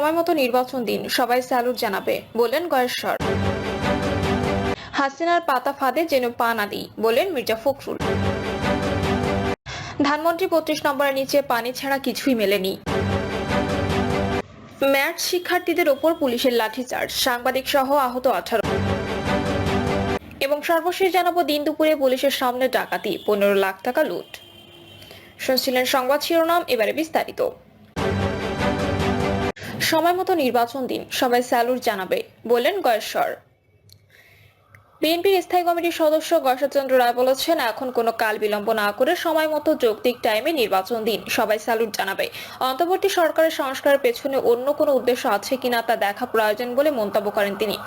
সময়মতো নির্বাচন দিন, সবাই স্যালুট জানাবে বললেন গয়েশ্বর। হাসিনার পাতা ফাঁদে যেন পা না দিই বললেন মির্জা ফখরুল। ধানমন্ত্রী ৩৫ নম্বরের নিচে পানি ছাড়া কিছুই মেলেনি। ম্যাট শিক্ষার্থীদের ওপর পুলিশের লাঠিচার্জ, সাংবাদিক সহ আহত 18। এবং সর্বশেষ জানাবো, দিন দুপুরে পুলিশের সামনে ডাকাতি, 15 লাখ টাকা লুট। শুনছিলেন সংবাদ শিরোনাম, এবারে বিস্তারিত। সময় মতো নির্বাচন দিন, সবাই স্যালুট জানাবে বললেন গয়েশ্বর। বিএনপির স্থায়ী কমিটির সদস্য গয়েশ্বরচন্দ্র রায় বলেছেন, এখন কোনো কাল বিলম্ব না করে সময় মতো যৌক্তিক টাইমে নির্বাচন দিন, সবাই স্যালুট জানাবে। অন্তর্বর্তী সরকারের সংস্কারের পেছনে অন্য কোনো উদ্দেশ্য আছে কিনা তা দেখা প্রয়োজন বলে মন্তব্য করেন তিনি।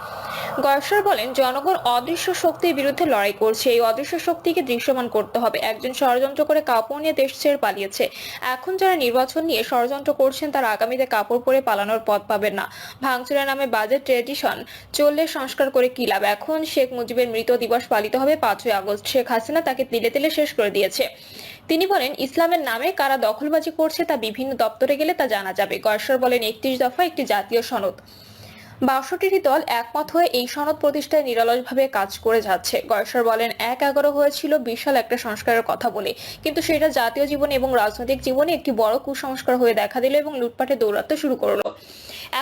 গয়েশ্বর বলেন, জনগণ অদৃশ্য শক্তির বিরুদ্ধে লড়াই করছে, এই অদৃশ্য শক্তিকে দৃশ্যমান করতে হবে। একজন ষড়যন্ত্র করে কাপড় নিয়ে দেশ ছেড়ে পালিয়েছে, এখন যারা নির্বাচন নিয়ে ষড়যন্ত্র করছেন তারা আগামীতে কাপড় পরে পালানোর পথ পাবেন না। ভাঙচুরের নামে বাজেট ট্রেডিশন চললে সংস্কার করে কি লাভ? এখন শেখ মুজিবের মৃত দিবস পালিত হবে 5ই আগস্ট, শেখ হাসিনা তাকে তিলে তিলে শেষ করে দিয়েছে। তিনি বলেন, ইসলামের নামে কারা দখলবাজি করছে তা বিভিন্ন দপ্তরে গেলে তা জানা যাবে। গয়েশ্বর বলেন, 31 দফা একটি জাতীয় সনদ, 62টি দল একমত হয়ে এই সনদ প্রতিষ্ঠায় নিরলসভাবে কাজ করে যাচ্ছে। গয়েশ্বর বলেন, 1/11 হয়েছিল বিশাল একটা সংস্কারের কথা বলে, কিন্তু সেটা জাতীয় জীবনে এবং রাজনৈতিক জীবনে একটি বড় কুসংস্কার হয়ে দেখা দিল এবং লুটপাটে দৌড়াতে শুরু করলো।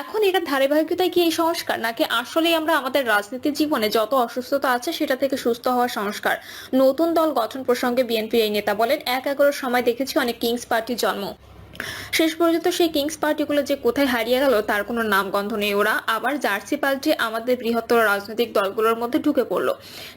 এখন এটার ধারাবাহিকতায় কি এই সংস্কার, নাকি আসলেই আমরা আমাদের রাজনীতির জীবনে যত অসুস্থতা আছে সেটা থেকে সুস্থ হওয়ার সংস্কার? নতুন দল গঠন প্রসঙ্গে বিএনপির এই নেতা বলেন, 1/11 সময় দেখেছি অনেক কিংস পার্টির জন্ম, শেষ পর্যন্ত সেই কিংস পার্টিগুলো যে কোথায় হারিয়ে গেল তার কোনো নামগন্ধ নেই। ওরা আবার জার্সি পাল্টে আমাদের বৃহত্তর রাজনৈতিক দলগুলোর মধ্যে ঢুকে পড়লো।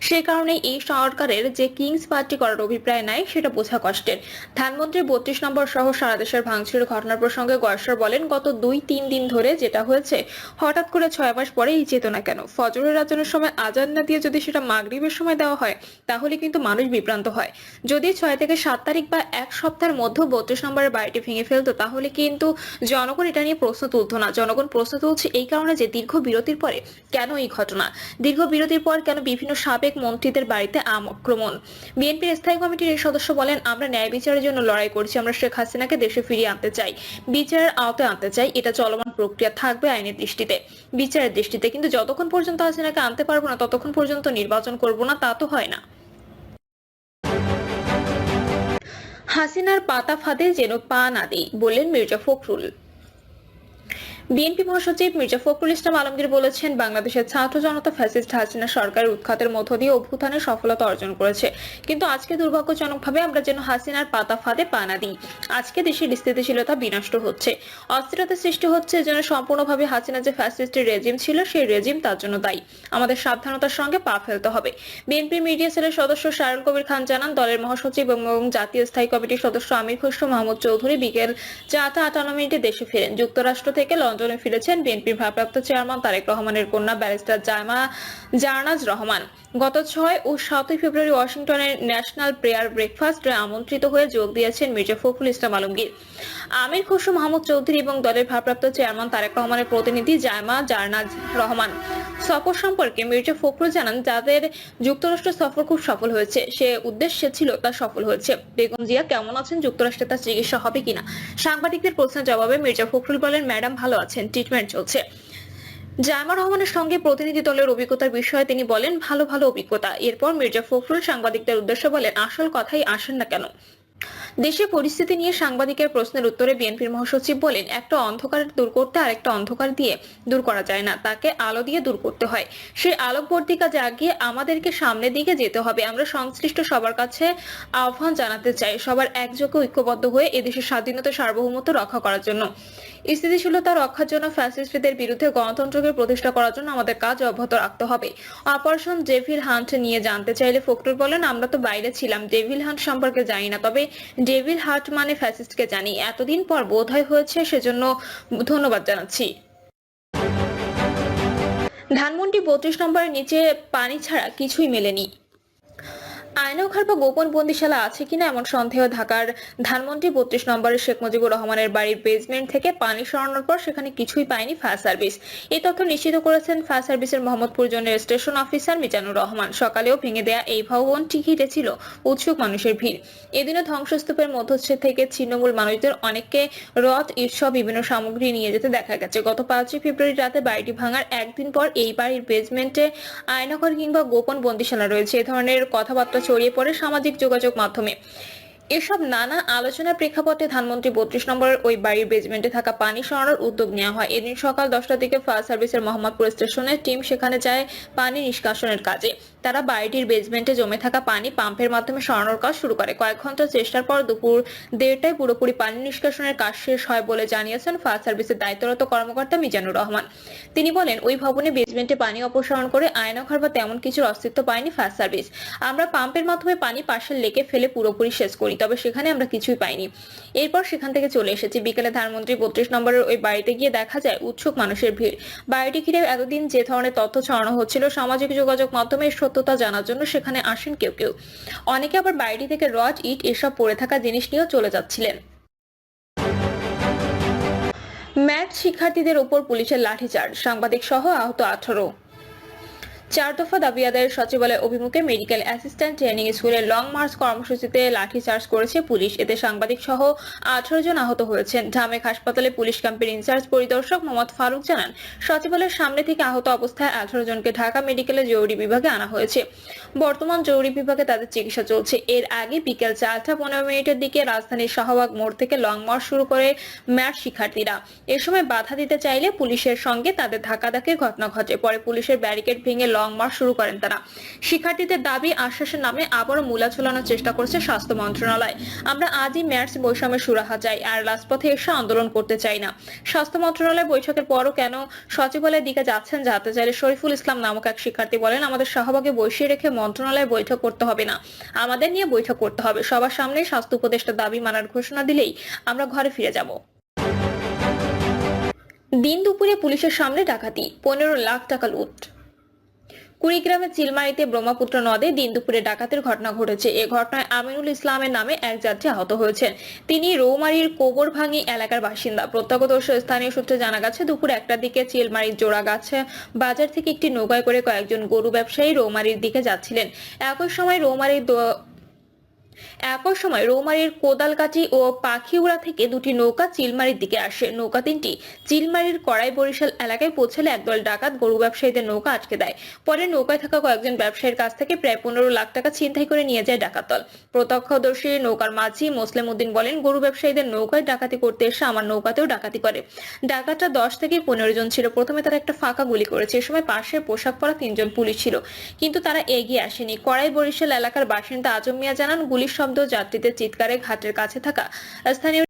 সে কারণে এই সরকারের যে কিংস পার্টি করার অভিপ্রায় নাই সেটা বোঝা কষ্টের। ধানমন্ত্রী 32 নম্বর সহ সারা দেশের ভাঙচুরের ঘটনার প্রসঙ্গে গয়েশ্বর বলেন, গত 2-3 দিন ধরে যেটা হয়েছে, হঠাৎ করে 6 মাস পরে এই চেতনা কেন? ফজরের আজানের সময় আজান না দিয়ে যদি সেটা মাগরিবের সময় দেওয়া হয় তাহলে কিন্তু মানুষ বিভ্রান্ত হয়। যদি 6 থেকে 7 তারিখ বা এক সপ্তাহের মধ্যে 32 নম্বরের বাড়িটি ভেঙে ফেলতো তাহলে কিন্তু জনগণ এটা নিয়ে প্রশ্ন তুলতো না। জনগণ প্রশ্ন তুলছে এই কারণে যে দীর্ঘ বিরতির পরে কেন এই ঘটনা, দীর্ঘ বিরতির পর কেন বিভিন্ন সাবেক মন্ত্রীদের বাড়িতে আক্রমণ। বিএনপির স্থায়ী কমিটির এই সদস্য বলেন, আমরা ন্যায় বিচারের জন্য লড়াই করছি, আমরা শেখ হাসিনাকে দেশে ফিরিয়ে আনতে চাই, বিচারের আওতায় আনতে চাই। এটা চলমান প্রক্রিয়া থাকবে আইনের দৃষ্টিতে, বিচারের দৃষ্টিতে, কিন্তু যতক্ষণ পর্যন্ত হাসিনাকে আনতে পারবো না ততক্ষণ পর্যন্ত নির্বাচন করব না, তা তো হয় না। হাসিনার পাতা ফাঁদে যেন পা না দিই বললেন মির্জা ফখরুল। বিএনপি মহাসচিব মির্জা ফখরুল ইসলাম আলমগীর বলেছেন, বাংলাদেশের ছাত্র জনতা ফ্যাসিস্ট হাসিনা সরকারের উৎখাতের মধ্য দিয়ে অভ্যুত্থানের সফলতা অর্জন করেছে, কিন্তু আজকে দুর্ভাগ্যজনকভাবে আমরা যেন হাসিনার পাতা ফাঁদে পা না দিই। আজকে দেশের স্থিতিশীলতা বিনষ্ট হচ্ছে, অস্থিরতা সৃষ্টি হচ্ছে, যেন সম্পূর্ণভাবে হাসিনা যে ফ্যাসিস্টের রেজিম ছিল সেই রেজিম তার জন্য দায়ী। আমাদের সাবধানতার সঙ্গে পা ফেলতে হবে। বিএনপি মিডিয়া সেলের সদস্য শায়রুল কবির খান জানান, দলের মহাসচিব এবং জাতীয় স্থায়ী কমিটির সদস্য আমির খসরু মাহমুদ চৌধুরী বিকেল 4টা 58 দেশে ফেরেন। যুক্তরাষ্ট্র থেকে লন্ডনে ফিরেছেন বিএনপির ভারপ্রাপ্ত চেয়ারম্যান তারেক রহমানের কন্যা ব্যারিস্টার জারনাজ রহমান। গত 6 ও 7 ফেব্রুয়ারি ওয়াশিংটনের ন্যাশনাল প্রেয়ার ব্রেকফাস্টে আমন্ত্রিত হয়ে যোগ দিয়েছেন মির্জা ফখরুল ইসলাম আলমগীর, আমির খসরু মাহমুদ চৌধুরী এবং দলের ভারপ্রাপ্ত চেয়ারম্যান তারেক রহমানের প্রতিনিধি জারনাজ রহমান। সফর সম্পর্কে মির্জা ফখরুল জানান, যাদের যুক্তরাষ্ট্র সফর খুব সফল হয়েছে, সে উদ্দেশ্যে ছিল তা সফল হয়েছে। বেগম জিয়া কেমন আছেন, যুক্তরাষ্ট্রে তার চিকিৎসা হবে কিনা? সাংবাদিকদের প্রশ্নের জবাবে মির্জা ফখরুল বলেন, ম্যাডাম ভালো আছেন, ট্রিটমেন্ট চলছে। জায়মা রহমানের সঙ্গে প্রতিনিধি দলের অভিজ্ঞতার বিষয়ে তিনি বলেন, ভালো অভিজ্ঞতা। এরপর মির্জা ফখরুল সাংবাদিকদের উদ্দেশ্যে বলেন, আসল কথাই আসেন না কেন? দেশের পরিস্থিতি নিয়ে সাংবাদিকের প্রশ্নের উত্তরে বিএনপির মহাসচিব বলেন, একটা অন্ধকার দূর করতে আরেকটা অন্ধকার দিয়ে দূর করা যায় না, তাকে আলো দিয়ে দূর করতে হয়। সেই আলোকবর্তিকা জাগিয়ে আমাদেরকে সামনের দিকে যেতে হবে। আমরা সংশ্লিষ্ট সবার কাছে আহ্বান জানাতে চাই, সবার একযোগে ঐক্যবদ্ধ হয়ে এদেশের স্বাধীনতা সার্বভৌমত্ব রক্ষা করার জন্য, স্থিতিশীলতা রক্ষার জন্য, ফ্যাসিস্টদের বিরুদ্ধে গণতন্ত্রকে প্রতিষ্ঠা করার জন্য আমাদের কাজ অব্যাহত রাখতে হবে। অপারেশন ডেভিল হান্ট নিয়ে জানতে চাইলে ফখরুল বলেন, আমরা তো বাইরে ছিলাম, ডেভিল হান্ট সম্পর্কে জানি না, তবে ডেভিল হার্ট মানে ফ্যাসিস্টকে জানি। এতদিন পর বোধহয় হয়েছে, সেজন্য ধন্যবাদ জানাচ্ছি। ধানমন্ডি 32 নম্বরের নিচে পানি ছাড়া কিছুই মেলেনি। আয়নাঘর বা গোপন বন্দিশালা আছে কিনা এমন সন্দেহ ঢাকার ধানমন্ডি ৩২ নম্বরের শেখ মুজিবুর রহমানের বাড়ির বেসমেন্ট থেকে পানি সরানোর পর সেখানে কিছুই পায়নি ফায়ার সার্ভিস। এই তথ্য নিশ্চিত করেছেন ফায়ার সার্ভিসের মোহাম্মদপুর জোনের স্টেশন অফিসার মিজানুর রহমান। সকালেও ভেঙে দেয়া এই ভবনটি ঘিরে ছিল উৎসুক মানুষের ভিড়। এদিনও ধ্বংসস্তূপের মধ্যচ্ছেদ থেকে ছিন্নমূল মানুষদের অনেককে রথ উৎসব বিভিন্ন সামগ্রী নিয়ে যেতে দেখা গেছে। গত ৫ই ফেব্রুয়ারি রাতে বাড়িটি ভাঙার একদিন পর এই বাড়ির বেসমেন্টে আয়নাঘর কিংবা গোপন বন্দিশালা রয়েছে, এ ধরনের কথাবার্তা ছড়িয়ে পড়ে সামাজিক যোগাযোগ মাধ্যমে। এসব নানা আলোচনার প্রেক্ষাপটে ধানমন্ডি ৩২ নম্বরের ওই বাড়ির বেসমেন্টে থাকা পানি সরানোর উদ্যোগ নেওয়া হয়। এদিন সকাল 10টার দিকে ফায়ার সার্ভিসের মোহাম্মদপুর স্টেশনের টিম সেখানে যায় পানি নিষ্কাশনের কাজে। তারা বাড়িটির বেসমেন্টে জমে থাকা পানি পাম্পের মাধ্যমে সরানোর কাজ শুরু করে। কয়েক ঘন্টা চেষ্টার পর দুপুর ১:৩০টায় পুরোপুরি পানি নিষ্কাশনের কাজ শেষ হয় বলে জানিয়েছেন ফায়ার সার্ভিসের দায়িত্বরত কর্মকর্তা মিজানুর রহমান। তিনি বলেন, ওই ভবনে বেসমেন্টে পানি অপসারণ করে আয়নাঘর বা তেমন কিছুর অস্তিত্ব পায়নি ফায়ার সার্ভিস। আমরা পাম্পের মাধ্যমে পানি পাশের লেকে ফেলে পুরোপুরি শেষ করি, তবে সেখানে আমরা কিছুই পাইনি। এরপর সেখান থেকে চলে এসেছি। বিকেলে ধানমন্ডি ৩২ নম্বরের ওই বাড়িতে গিয়ে দেখা যায় উৎসুক মানুষের ভিড়। বাড়িটি ঘিরে এতদিন যে ধরনের তথ্য ছড়ানো হচ্ছিল সামাজিক যোগাযোগ মাধ্যমে সত্যতা জানার জন্য সেখানে আসেন কেউ কেউ। অনেকে আবার বাড়িটি থেকে রড, ইট এসব পড়ে থাকা জিনিস নিয়েও চলে যাচ্ছিলেন। ম্যাথ শিক্ষার্থীদের উপর পুলিশের লাঠিচার্জ, সাংবাদিক সহ আহত 18। 4 দফা দাবি আদায়ের সচিবালয় অভিমুখে মেডিকেল অ্যাসিস্ট্যান্ট ট্রেনিং স্কুলের লং মার্চ কর্মসূচিতে লাঠিচার্জ করেছে পুলিশ। এতে সাংবাদিক সহ 18 জন আহত হয়েছেন। ঢামেক হাসপাতালে পুলিশ ক্যাম্পের ইনচার্জ পরিদর্শক মোহাম্মদ ফারুক জানান, সচিবালয়ের সামনে থেকে আহত অবস্থায় 18 জনকে ঢাকা মেডিকেলের জরুরি বিভাগে আনা হয়েছে। বর্তমান জরুরি বিভাগে তাদের চিকিৎসা চলছে। এর আগে বিকেল 4টা 15 মিনিটের দিকে রাজধানীর শাহবাগ মোড় থেকে লং মার্চ শুরু করে ম্যাথ শিক্ষার্থীরা। এ সময় বাধা দিতে চাইলে পুলিশের সঙ্গে তাদের ধাক্কাধাক্কির ঘটনা ঘটে। পরে পুলিশের ব্যারিকেড ভেঙে লং মার্চ শুরু করেন তারা। শিক্ষার্থীদের দাবি আশ্বাসের নামে আবারও মূলা ঝোলানোর চেষ্টা করছে স্বাস্থ্য মন্ত্রণালয়। আমরা আজই ম্যাথস বৈষম্যের সুরাহা চাই, আর রাজপথে এসে আন্দোলন করতে চাই না। স্বাস্থ্য মন্ত্রণালয় বৈঠকের পরও কেন সচিবালয়ের দিকে যাচ্ছেন জানতে চাইলে শরীফুল ইসলাম নামক এক শিক্ষার্থী বলেন, আমাদের শাহবাগে বসিয়ে রেখে মন্ত্রণালয়ে বৈঠক করতে হবে না, আমাদের নিয়ে বৈঠক করতে হবে। সবার সামনে স্বাস্থ্য উপদেষ্টা দাবি মানার ঘোষণা দিলেই আমরা ঘরে ফিরে যাব। দিন দুপুরে পুলিশের সামনে ডাকাতি, 15 লাখ টাকা লুট। কুড়িগ্রামের চিলমারিতে ব্রহ্মপুত্র নদে দিন দুপুরে ডাকাতের ঘটনা ঘটেছে। এ ঘটনায় আমিনুল ইসলামের নামে এক যাত্রী আহত হয়েছেন। তিনি রৌমারীর কোবরভাঙ্গি এলাকার বাসিন্দা। প্রত্যক্ষদর্শী স্থানীয় সূত্রে জানা গেছে, দুপুর 1টার দিকে চিলমারির জোড়াগাছা বাজার থেকে একটি নৌকায় করে কয়েকজন গরু ব্যবসায়ী রৌমারীর দিকে যাচ্ছিলেন। একই সময় রৌমারীর কোদালকাটি ও পাখিউড়া থেকে দুটি নৌকা চিলমারির দিকে আসে। নৌকা তিনটি চিলমারির কড়াই বরিশাল এলাকায় পৌঁছালে একদল ডাকাত গরু ব্যবসায়ীদের নৌকা আটকে দেয়। পরে নৌকায় থাকা কয়েকজন ব্যবসায়ীর কাছ থেকে প্রায় 15 লাখ টাকা ছিনতাই করে নিয়ে যায় ডাকাত দল। প্রত্যক্ষদর্শী নৌকার মাঝি মোসলেম উদ্দিন বলেন, গরু ব্যবসায়ীদের নৌকায় ডাকাতি করতে এসে আমার নৌকাতেও ডাকাতি করে। ডাকাতরা 10 থেকে 15 জন ছিল। প্রথমে তারা একটা ফাঁকা গুলি করেছে। এ সময় পাশের পোশাক পরা 3 জন পুলিশ ছিল, কিন্তু তারা এগিয়ে আসেনি। কড়াই বরিশাল এলাকার বাসিন্দা আজম মিয়া জানান, গুলির শব্দ, যাত্রীদের চিৎকারে ঘাটের কাছে থাকা স্থানীয়